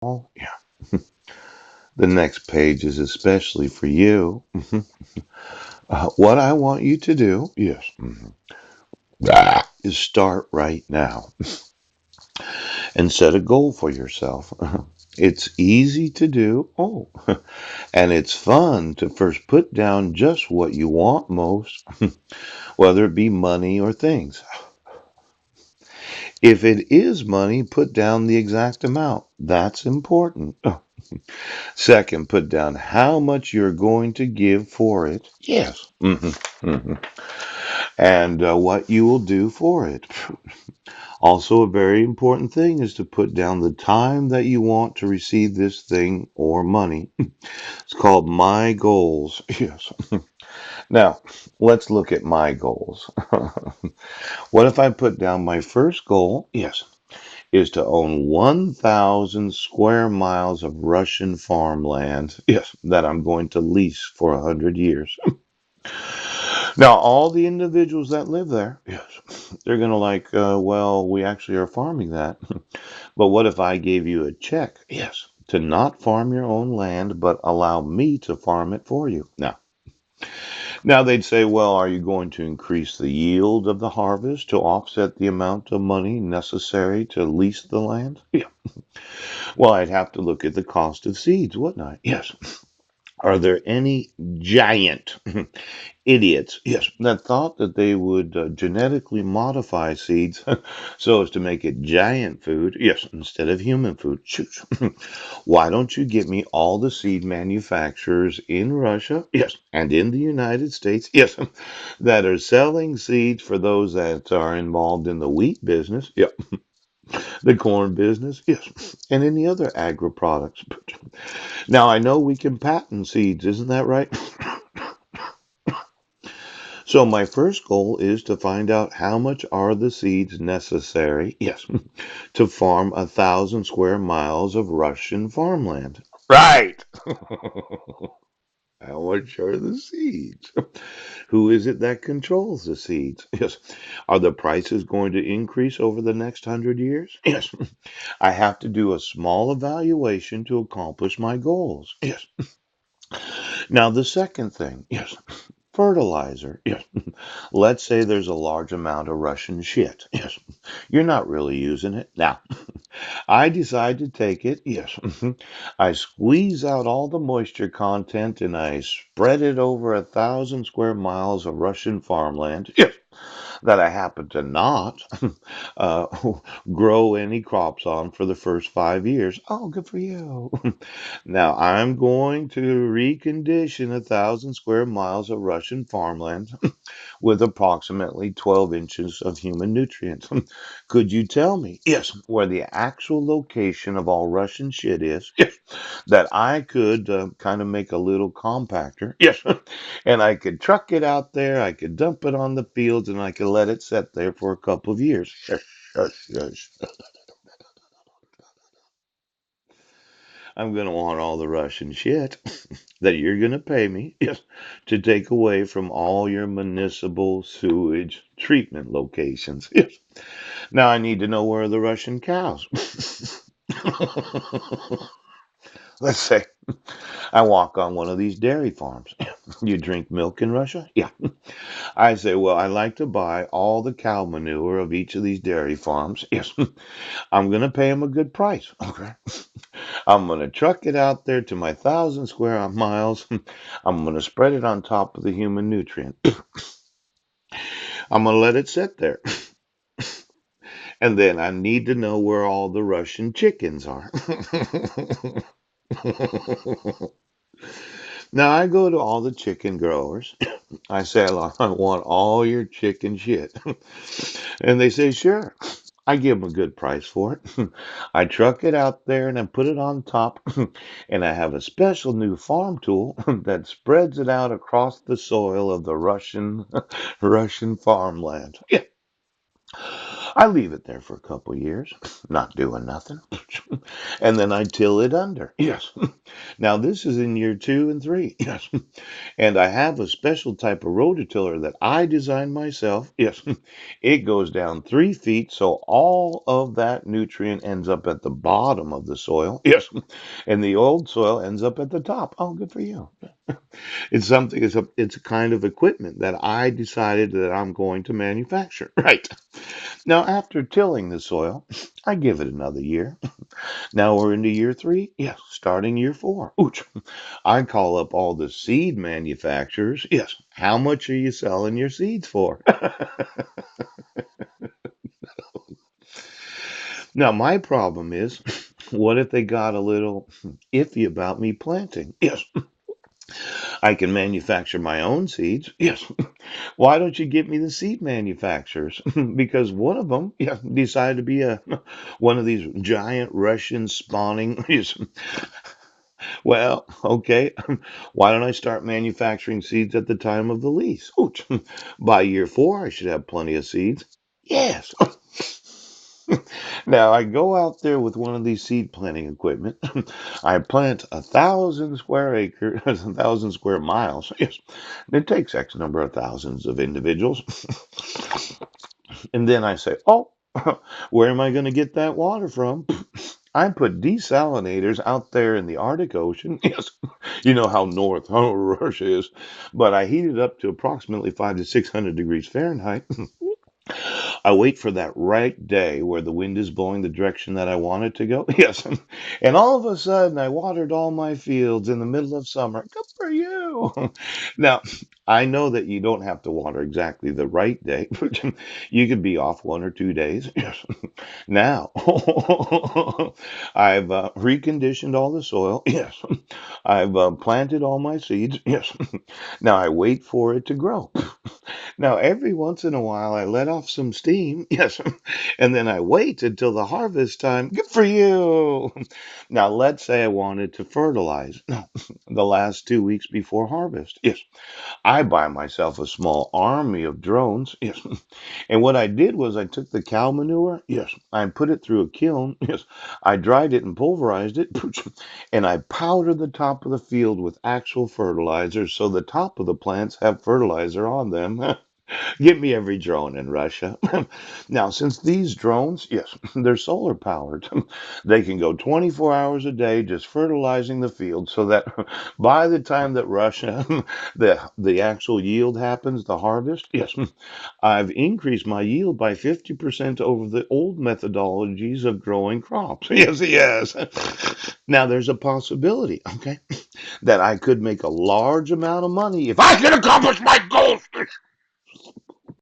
Oh, yeah. The next page is especially for you. What I want you to do, yes, is start right now and set a goal for yourself. It's easy to do. Oh, and it's fun to first put down just what you want most, whether it be money or things. If it is money, put down the exact amount. That's important. Second, put down how much you're going to give for it. Yes. And what you will do for it. Also, a very important thing is to put down the time that you want to receive this thing or money. It's called My Goals. Yes. Now, let's look at my goals. What if I put down my first goal? Yes, is to own 1,000 square miles of Russian farmland. Yes, that I'm going to lease for 100 years. Now, all the individuals that live there, yes, they're going to well, we actually are farming that. But what if I gave you a check? Yes, to not farm your own land, but allow me to farm it for you. Now they'd say, well, are you going to increase the yield of the harvest to offset the amount of money necessary to lease the land? Yeah. Well, I'd have to look at the cost of seeds, wouldn't I? Yes. Are there any giant idiots, yes, that thought that they would genetically modify seeds so as to make it giant food, yes, instead of human food? Shoot. Why don't you get me all the seed manufacturers in Russia, yes, and in the United States, yes, that are selling seeds for those that are involved in the wheat business, yeah, the corn business, yes, and any other agri products. Now, I know we can patent seeds, isn't that right? So my first goal is to find out how much are the seeds necessary, yes, to farm 1,000 square miles of Russian farmland. Right. How much are the seeds? Who is it that controls the seeds? Yes. Are the prices going to increase over the next 100 years? Yes. I have to do a small evaluation to accomplish my goals. Yes. Now, the second thing, yes, fertilizer. Yes. Let's say there's a large amount of Russian shit. Yes. You're not really using it. Now, I decide to take it. Yes. I squeeze out all the moisture content and I spread it over 1,000 square miles of Russian farmland. Yes. That I happen to not uh, grow any crops on for the first 5 years. Oh, good for you. Now I'm going to recondition 1,000 square miles of Russian farmland with approximately 12 inches of human nutrients. Could you tell me, yes, where the actual location of all Russian shit is? Yes, that I could kind of make a little compactor. Yes, and I could truck it out there, I could dump it on the fields, and I could let it sit there for a couple of years. Yes, yes, yes. I'm going to want all the Russian shit that you're going to pay me, yes, to take away from all your municipal sewage treatment locations. Yes. Now I need to know where are the Russian cows. Let's say I walk on one of these dairy farms. You drink milk in Russia? Yeah. I say, well, I like to buy all the cow manure of each of these dairy farms. Yes. I'm going to pay them a good price. Okay. I'm going to truck it out there to my 1,000 square miles. I'm going to spread it on top of the human nutrient. I'm going to let it sit there. And then I need to know where all the Russian chickens are. Now I go to all the chicken growers. I say, I want all your chicken shit. And they say, sure. I give them a good price for it. I truck it out there and I put it on top. And I have a special new farm tool that spreads it out across the soil of the Russian farmland. Yeah. I leave it there for a couple years, not doing nothing. And then I till it under. Yes. Now, this is in year 2 and 3. Yes. And I have a special type of rototiller that I designed myself. Yes. It goes down 3 feet, so all of that nutrient ends up at the bottom of the soil. Yes. And the old soil ends up at the top. Oh, good for you. It's a kind of equipment that I decided that I'm going to manufacture. Right. Now, after tilling the soil, I give it another year. Now we're into year 3. Yes, starting year 4. Ooch. I call up all the seed manufacturers. Yes, how much are you selling your seeds for? Now, my problem is, what if they got a little iffy about me planting? Yes, I can manufacture my own seeds. Yes, why don't you get me the seed manufacturers? Because one of them, yeah, decided to be a one of these giant Russian spawning. Well, okay. Why don't I start manufacturing seeds at the time of the lease? Ooch. By year 4, I should have plenty of seeds. Yes. Now I go out there with one of these seed planting equipment. I plant 1,000 square acres, 1,000 square miles. Yes. It takes X number of thousands of individuals. And then I say, oh, where am I going to get that water from? I put desalinators out there in the Arctic Ocean. Yes, you know how north how Russia is, but I heat it up to approximately 5 to 600 degrees Fahrenheit. I wait for that right day where the wind is blowing the direction that I want it to go. Yes, and all of a sudden I watered all my fields in the middle of summer. Good for you. Now, I know that you don't have to water exactly the right day. You could be off 1 or 2 days. Yes. Now, I've reconditioned all the soil. Yes. I've planted all my seeds. Yes. Now I wait for it to grow. Now, every once in a while, I let off some steam. Yes. And then I wait until the harvest time. Good for you. Now, let's say I wanted to fertilize. No, the last 2 weeks before harvest. Yes. I buy myself a small army of drones. Yes. And what I did was I took the cow manure, yes, I put it through a kiln, yes, I dried it and pulverized it, and I powdered the top of the field with actual fertilizer so the top of the plants have fertilizer on them. Give me every drone in Russia. Now, since these drones, yes, they're solar powered, they can go 24 hours a day just fertilizing the field so that by the time that Russia, the actual yield happens, the harvest, yes, I've increased my yield by 50% over the old methodologies of growing crops. Yes, yes. Now, there's a possibility, okay, that I could make a large amount of money if I can accomplish my goals.